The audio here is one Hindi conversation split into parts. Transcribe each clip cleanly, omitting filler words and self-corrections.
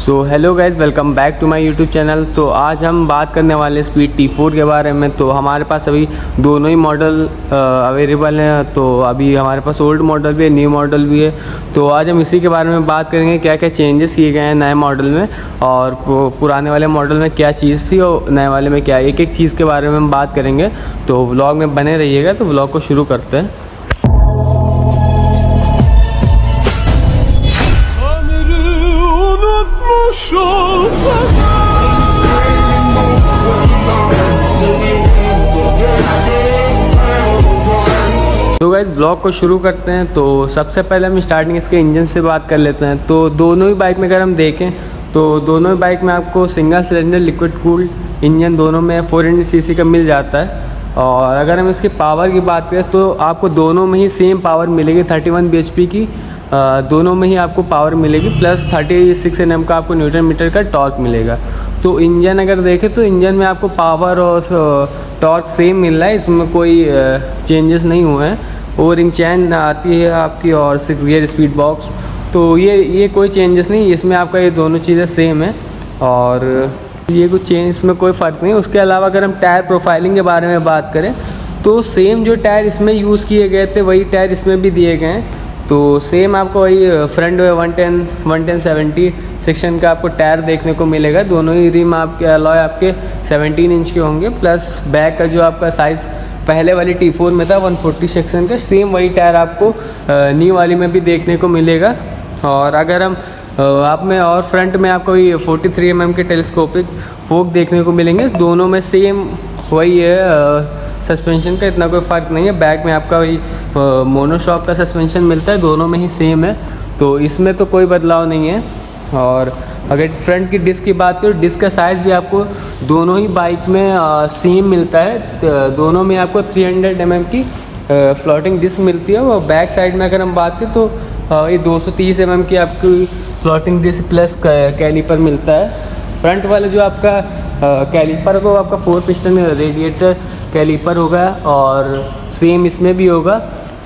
So hello guys, welcome back to my YouTube channel. तो आज हम बात करने वाले हैं स्पीड T4 के बारे में। तो हमारे पास अभी दोनों ही मॉडल अवेलेबल हैं। तो अभी हमारे पास ओल्ड मॉडल भी है, न्यू मॉडल भी है। तो आज हम इसी के बारे में बात करेंगे, क्या क्या चेंजेस किए गए हैं नए मॉडल में और पुराने वाले मॉडल में क्या चीज़ थी और नए वाले में क्या, एक एक चीज़ के बारे में हम बात करेंगे। तो व्लॉग में बने रहिएगा। तो व्लॉग को शुरू करते हैं। तो गाइस ब्लॉग को शुरू करते हैं। तो सबसे पहले हम स्टार्टिंग इसके इंजन से बात कर लेते हैं। तो दोनों ही बाइक में अगर हम देखें तो दोनों ही बाइक में आपको single cylinder liquid cooled engine दोनों में 400 सीसी का मिल जाता है। और अगर हम इसकी पावर की बात करें तो आपको दोनों में ही सेम पावर मिलेगी, 31 bhp की दोनों में ही आपको पावर मिलेगी, प्लस 36 Nm का आपको न्यूटन मीटर का टॉर्क मिलेगा। तो इंजन अगर देखें तो इंजन में आपको पावर और टॉर्क सेम मिल रहा है, इसमें कोई चेंजेस नहीं हुए हैं। ओवरिंग चैन आती है आपकी और 6 गियर स्पीड बॉक्स, तो ये कोई चेंजेस नहीं, इसमें आपका ये दोनों चीज़ें सेम है और ये कुछ चेंज इसमें कोई फ़र्क नहीं। उसके अलावा अगर हम टायर प्रोफाइलिंग के बारे में बात करें तो सेम जो टायर इसमें यूज़ किए गए थे वही टायर इसमें भी दिए गए हैं। तो सेम आपको वही फ्रंट 110/70 सेक्शन का आपको टायर देखने को मिलेगा। दोनों ही रिम आपके अलॉय आपके 17 इंच के होंगे, प्लस बैक का जो आपका साइज़ पहले वाली T4 में था 140 सेक्शन का, सेम वही टायर आपको न्यू वाली में भी देखने को मिलेगा। और अगर हम आप में और फ्रंट में आपको ये 43 mm के टेलीस्कोपिक फोक देखने को मिलेंगे। दोनों में सेम वही है, सस्पेंशन का इतना कोई फ़र्क नहीं है। बैक में आपका वही मोनोशॉक का सस्पेंशन मिलता है, दोनों में ही सेम है, तो इसमें तो कोई बदलाव नहीं है। और अगर फ्रंट की डिस्क की बात करें, डिस्क का साइज़ भी आपको दोनों ही बाइक में सेम मिलता है। दोनों में आपको 300 mm की फ्लोटिंग डिस्क मिलती है। और बैक साइड में अगर हम बात करें तो ये 230 mm की आपकी फ्लोटिंग डिस्क प्लस कैलिपर मिलता है। फ्रंट वाले जो आपका कैलिपर को आपका 4 पिस्टन रेडिएटर कैलिपर होगा और सेम इसमें भी होगा।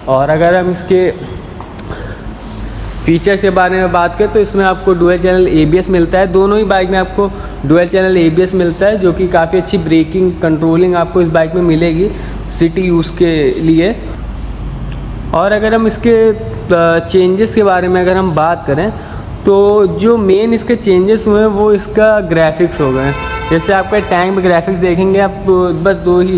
और अगर हम इसके फीचर्स के बारे में बात करें तो इसमें आपको डुअल चैनल ABS मिलता है। दोनों ही बाइक में आपको डुअल चैनल ABS मिलता है, जो कि काफ़ी अच्छी ब्रेकिंग कंट्रोलिंग आपको इस बाइक में मिलेगी सिटी यूज़ के लिए। और अगर हम इसके चेंजेस के बारे में अगर हम बात करें तो जो मेन इसके चेंजेस हुए हैं वो इसका ग्राफिक्स हो गए हैं। जैसे आपका टैंक में ग्राफिक्स देखेंगे आप, बस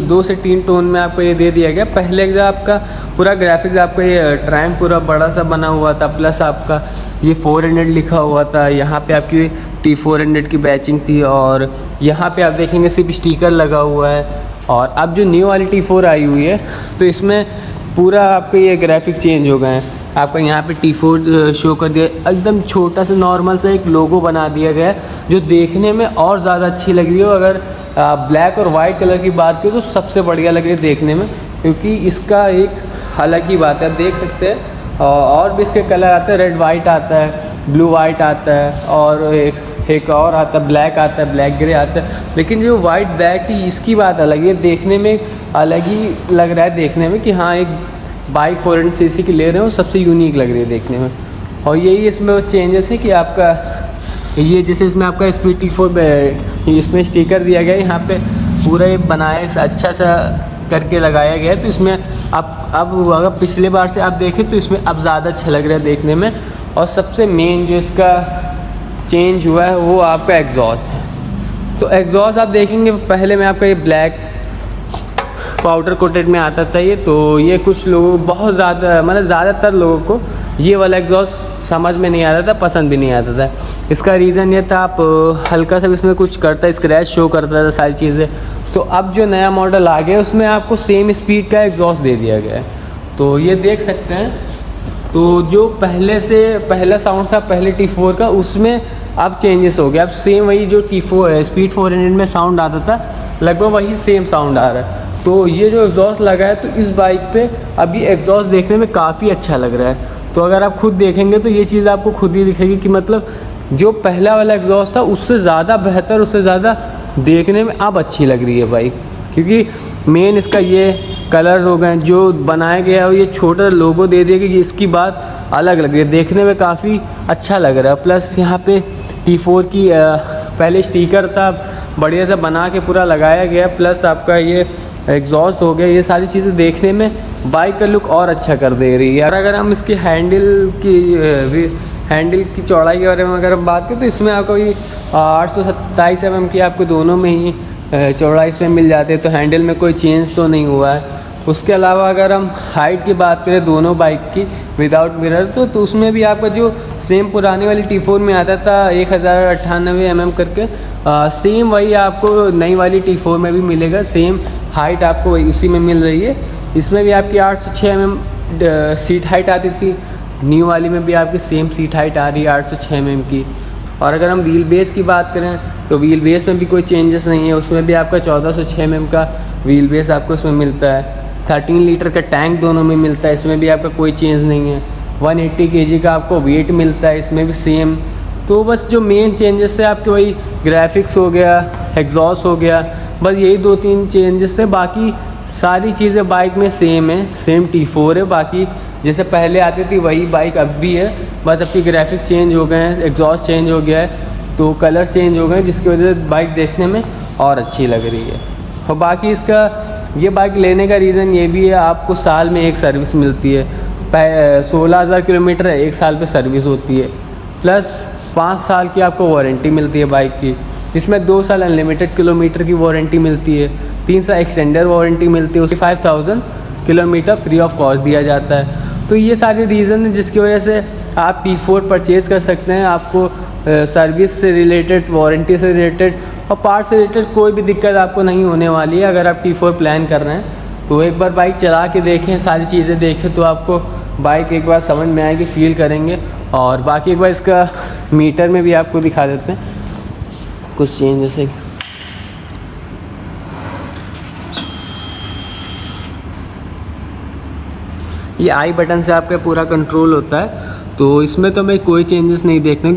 2 से 3 टोन में आपको ये दे दिया गया। पहले जो आपका पूरा ग्राफिक्स आपका ये ट्रैंक पूरा बड़ा सा बना हुआ था, प्लस आपका ये 400 लिखा हुआ था। यहाँ पे आपकी T400 की बैचिंग थी और यहाँ पे आप देखेंगे सिर्फ स्टिकर लगा हुआ है। और अब जो न्यू वाली T4 आई हुई है तो इसमें पूरा आपके ये ग्राफिक्स चेंज हो गए हैं। आपका यहाँ पे T4 शो कर दिया, एकदम छोटा सा नॉर्मल सा एक लोगो बना दिया गया है, जो देखने में और ज़्यादा अच्छी लग रही है। अगर ब्लैक और वाइट कलर की बात करें तो सबसे बढ़िया लग रही है देखने में, क्योंकि इसका एक अलग ही बात है। आप देख सकते हैं और भी इसके कलर आते हैं, रेड वाइट आता है, ब्लू वाइट आता है और एक और आता है ब्लैक आता है, ब्लैक ग्रे आता है। लेकिन जो वाइट ब्लैक ही इसकी बात अलग है, देखने में अलग ही लग रहा है देखने में कि हाँ एक बाइक 400 सीसी की ले रहे हो, सबसे यूनिक लग रही है देखने में। और यही इसमें चेंजेस है कि आपका ये जैसे इसमें आपका स्पीड T4 इसमें स्टिकर दिया गया है, यहाँ पे पूरा ये बनाया अच्छा सा करके लगाया गया है। तो इसमें अब अगर पिछले बार से आप देखें तो इसमें अब ज़्यादा अच्छा लग रहा है देखने में। और सबसे मेन जो इसका चेंज हुआ है वो आपका एग्जॉस्ट है। तो एग्जॉस्ट आप देखेंगे पहले में आपका ये ब्लैक पाउडर कोटेड में आता था ये, तो ये कुछ लोगों को बहुत ज़्यादा मतलब ज़्यादातर लोगों को ये वाला एग्जॉस्ट समझ में नहीं आता था, पसंद भी नहीं आता था। इसका रीज़न ये था आप हल्का सा इसमें कुछ करता है, स्क्रैच शो करता था सारी चीज़ें। तो अब जो नया मॉडल आ गया उसमें आपको सेम स्पीड का एग्जॉस्ट दे दिया गया है, तो ये देख सकते हैं। तो जो पहले से पहला साउंड था पहले T4 का, उसमें अब चेंजेस हो गया। अब सेम वही जो T4 स्पीड 400 में साउंड आता था लगभग वही सेम साउंड आ रहा है। तो ये जो एग्जॉस्ट लगा है तो इस बाइक पे अब ये एग्जॉस्ट देखने में काफ़ी अच्छा लग रहा है। तो अगर आप खुद देखेंगे तो ये चीज़ आपको खुद ही दिखेगी कि मतलब जो पहला वाला एग्जॉस्ट था उससे ज़्यादा बेहतर, उससे ज़्यादा देखने में अब अच्छी लग रही है बाइक। क्योंकि मेन इसका ये कलर हो गए जो बनाया गया है, ये छोटा लोगो दे दिया कि इसकी बात अलग लग रही है, देखने में काफ़ी अच्छा लग रहा है। प्लस यहाँ पे T4 की पहले स्टिकर था, बढ़िया से बना के पूरा लगाया गया, प्लस आपका ये एग्जॉस्ट हो गया। ये सारी चीज़ें देखने में बाइक का लुक और अच्छा कर दे रही है। और अगर हम इसकी हैंडल की चौड़ाई के बारे में अगर हम बात करें तो इसमें आपको ये 827 mm की आपको दोनों में ही चौड़ाई इसमें मिल जाती है, तो हैंडल में कोई चेंज तो नहीं हुआ है। उसके अलावा अगर हम हाइट की बात करें दोनों बाइक की विदाउट मिरर तो उसमें भी आपका जो सेम पुरानी वाली T4 में आता था 1098 mm करके, सेम वही आपको नई वाली T4 में भी मिलेगा। सेम हाइट आपको वही उसी में मिल रही है। इसमें भी आपकी 806 mm सीट हाइट आती थी, न्यू वाली में भी आपकी सेम सीट हाइट आ रही है 806 mm की। और अगर हम व्हील बेस की बात करें तो व्हील बेस में भी कोई चेंजेस नहीं है, उसमें भी आपका 1406 mm का व्हील बेस आपको इसमें मिलता है। 13 लीटर का टैंक दोनों में मिलता है, इसमें भी आपका कोई चेंज नहीं है। 180 kg का आपको वेट मिलता है, इसमें भी सेम। तो बस जो मेन चेंजेस थे आपके वही ग्राफिक्स हो गया, एग्जॉस्ट हो गया, बस यही 2-3 चेंजेस थे। बाकी सारी चीज़ें बाइक में सेम है, सेम T4 है। बाकी जैसे पहले आती थी वही बाइक अब भी है, बस आपकी ग्राफिक्स चेंज हो गए हैं, एग्जॉस्ट चेंज हो गया है, तो कलर चेंज हो गए हैं, जिसकी वजह से बाइक देखने में और अच्छी लग रही है। और बाकी इसका ये बाइक लेने का रीज़न ये भी है, आपको साल में एक सर्विस मिलती है। 16,000 किलोमीटर है, 1 साल पे सर्विस होती है, प्लस 5 साल की आपको वारंटी मिलती है बाइक की, जिसमें 2 साल अनलिमिटेड किलोमीटर की वारंटी मिलती है, 3 साल एक्सटेंडर वारंटी मिलती है, उसकी 5000 किलोमीटर फ्री ऑफ कॉस्ट दिया जाता है। तो ये सारे रीज़न है जिसकी वजह से आप T4 परचेज़ कर सकते हैं। आपको सर्विस से रिलेटेड, वारंटी से रिलेटेड और पार्ट से रिलेटेड कोई भी दिक्कत आपको नहीं होने वाली है। अगर आप T4 प्लान कर रहे हैं तो एक बार बाइक चला के देखें, सारी चीज़ें देखें, तो आपको बाइक एक बार समझ में आएगी, फील करेंगे। और बाकी एक बार इसका मीटर में भी आपको दिखा देते हैं कुछ चेंजेस है। ये आई बटन से आपका पूरा कंट्रोल होता है, तो इसमें तो मैं कोई चेंजेस नहीं देखना,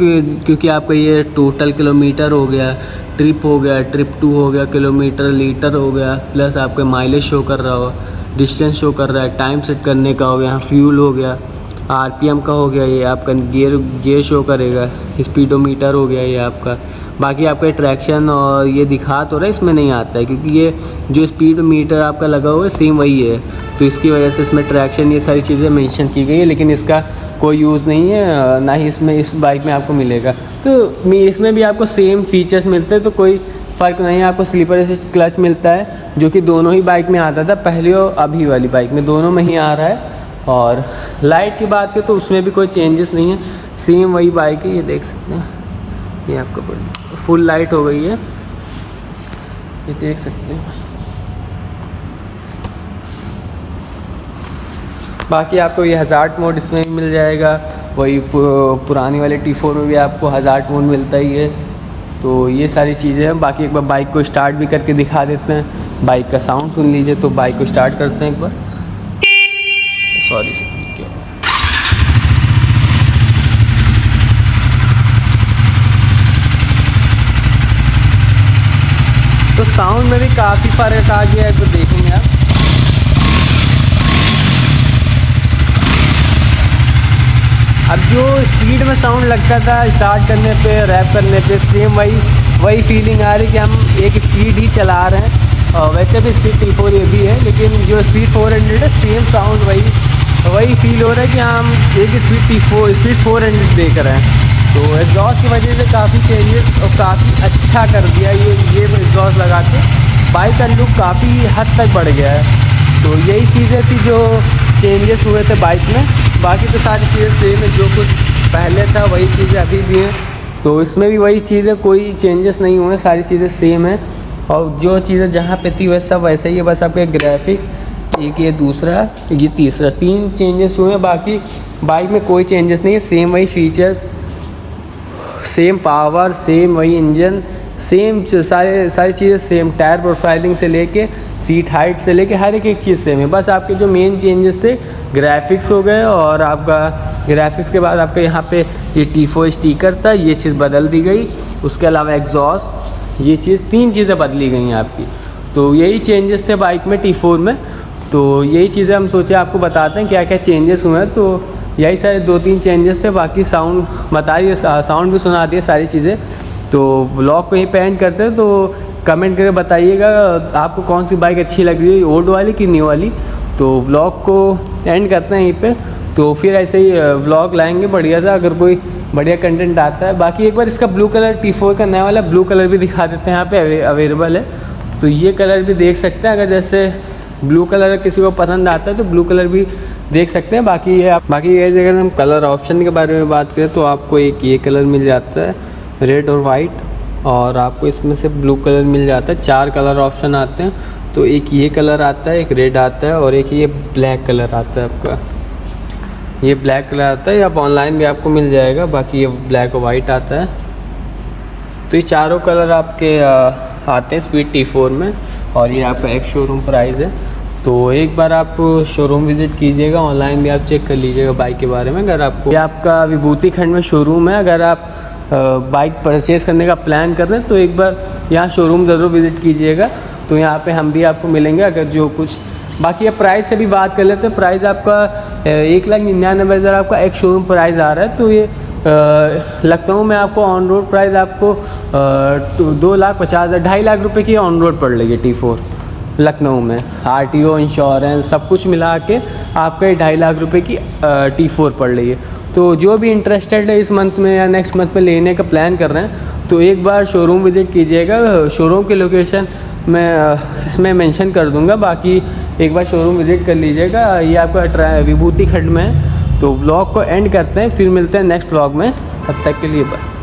क्योंकि आपका ये टोटल किलोमीटर हो गया, ट्रिप हो गया, ट्रिप 2 हो गया, किलोमीटर लीटर हो गया, प्लस आपका माइलेज शो कर रहा हो, डिस्टेंस शो कर रहा है, टाइम सेट करने का हो गया, फ्यूल हो गया, RPM का हो गया, ये आपका गियर शो करेगा, स्पीडोमीटर हो गया ये आपका। बाकी आपका ट्रैक्शन और ये दिखा तो रहा है, इसमें नहीं आता है, क्योंकि ये जो स्पीड मीटर आपका लगा हुआ है सेम वही है, तो इसकी वजह से इसमें ट्रैक्शन ये सारी चीज़ें मेंशन की गई है, लेकिन इसका कोई यूज़ नहीं है, ना ही इसमें इस बाइक में आपको मिलेगा। तो इसमें भी आपको सेम फीचर्स मिलते हैं, तो कोई फ़र्क नहीं है। आपको स्लीपर असिस्ट क्लच मिलता है, जो कि दोनों ही बाइक में आता था, पहले और अभी वाली बाइक में दोनों में ही आ रहा है। और लाइट की बात करें तो उसमें भी कोई चेंजेस नहीं है, सेम वही बाइक है। ये देख सकते हैं, ये आपका फुल लाइट हो गई है, ये देख सकते हैं। बाकी आपको ये हज़ार्ड मोड इसमें भी मिल जाएगा, वही पुरानी वाले T4 में भी आपको हज़ार्ड मोड मिलता ही है। तो ये सारी चीज़ें हैं। बाकी एक बार बाइक को स्टार्ट भी करके दिखा देते हैं, बाइक का साउंड सुन लीजिए। तो बाइक को स्टार्ट करते हैं एक बार, सॉरी क्या तो साउंड में भी काफ़ी फ़र्क आ गया है, तो देखेंगे आप। अब जो स्पीड में साउंड लगता था स्टार्ट करने पे, रैप करने पे, सेम वही फीलिंग आ रही कि हम एक स्पीड ही चला रहे हैं। और वैसे भी स्पीड T4 ये भी है, लेकिन जो स्पीड 400 है सेम साउंड वही फील हो रहा है कि हम एक स्पीड 400 देख रहे हैं। तो एग्जॉस्ट की वजह से काफ़ी चेंजेस और काफ़ी अच्छा कर दिया ये एग्जॉस्ट लगा के, बाइक का लुक काफ़ी हद तक बढ़ गया है। तो यही चीज़ें थी जो चेंजेस हुए थे बाइक में। बाकी तो सारी चीज़ें सेम है, जो कुछ पहले था वही चीज़ें अभी भी हैं। तो इसमें भी वही चीज़ें, कोई चेंजेस नहीं हुए, सारी चीज़ें सेम है। और जो चीज़ें जहाँ पे थी वह सब वैसे ही है, बस आपके ग्राफिक्स, एक ये दूसरा, ये तीसरा, 3 चेंजेस हुए हैं। बाकी बाइक में कोई चेंजेस नहीं है, सेम वही फीचर्स, सेम पावर, सेम वही इंजन, सेम सारी चीज़ें सेम, टायर प्रोफाइलिंग से लेके सीट हाइट से लेके हर एक चीज़ सेम है। बस आपके जो मेन चेंजेस थे ग्राफिक्स हो गए, और आपका ग्राफिक्स के बाद आपके यहाँ पे ये T4 स्टिकर था, ये चीज़ बदल दी गई। उसके अलावा एग्जॉस्ट, ये चीज़, 3 चीज़ें बदली गई हैं आपकी। तो यही चेंजेस थे बाइक में T4 में। तो यही चीज़ें हम सोचे आपको बताते हैं क्या क्या चेंजेस हुए हैं। तो यही सारे 2-3 चेंजेस थे, बाकी साउंड बता दिए, साउंड भी सुना दिए सारी चीज़ें। तो व्लॉग को यहीं पे एंड करते हैं। तो कमेंट करके बताइएगा आपको कौन सी बाइक अच्छी लग रही है, ओल्ड वाली कि न्यू वाली। तो व्लॉग को एंड करते हैं यहीं पे। तो फिर ऐसे ही व्लॉग लाएंगे बढ़िया सा, अगर कोई बढ़िया कंटेंट आता है। बाकी एक बार इसका ब्लू कलर T4 का नया वाला ब्लू कलर भी दिखा देते हैं, यहाँ पे अवेलेबल है। तो ये कलर भी देख सकते हैं, अगर जैसे ब्लू कलर किसी को पसंद आता है तो ब्लू कलर भी देख सकते हैं। बाकी ये अगर हम कलर ऑप्शन के बारे में बात करें तो आपको एक ये कलर मिल जाता है रेड और वाइट, और आपको इसमें से ब्लू कलर मिल जाता है। 4 कलर ऑप्शन आते हैं। तो एक ये कलर आता है, एक रेड आता है, और एक ये ब्लैक कलर आता है। आपका ये ब्लैक कलर आता है, आप ऑनलाइन भी आपको मिल जाएगा। बाकी ये ब्लैक और वाइट आता है। तो ये चारों कलर आपके आते हैं स्पीड T4 में, और ये आपका एक शोरूम प्राइस है। तो एक बार आप शोरूम विज़िट कीजिएगा, ऑनलाइन भी आप चेक कर लीजिएगा बाइक के बारे में। अगर आपको, ये आपका विभूति खंड में शोरूम है, अगर आप बाइक परचेज़ करने का प्लान कर रहे हैं तो एक बार यहाँ शोरूम ज़रूर विज़िट कीजिएगा। तो यहाँ पे हम भी आपको मिलेंगे अगर जो कुछ। बाकी अब प्राइस से भी बात कर लेते हैं। प्राइस आपका 1,99,000 आपका एक शोरूम प्राइस आ रहा है। तो ये लखनऊ में आपको ऑन रोड प्राइस आपको 2,50,000 2.5 लाख रुपए की ऑन रोड पड़ रही है T4 लखनऊ में। RTO इंश्योरेंस सब कुछ मिला के आपका 2.5 लाख रुपए की T4 पड़ रही है। तो जो भी इंटरेस्टेड है इस मंथ में या नेक्स्ट मंथ में लेने का प्लान कर रहे हैं तो एक बार शोरूम विज़िट कीजिएगा। शोरूम की लोकेशन मैं इसमें मेंशन कर दूंगा। बाकी एक बार शोरूम विज़िट कर लीजिएगा। ये आपका विभूति खंड में है। तो व्लॉग को एंड करते हैं, फिर मिलते हैं नेक्स्ट व्लॉग में। तब तक के लिए बाय।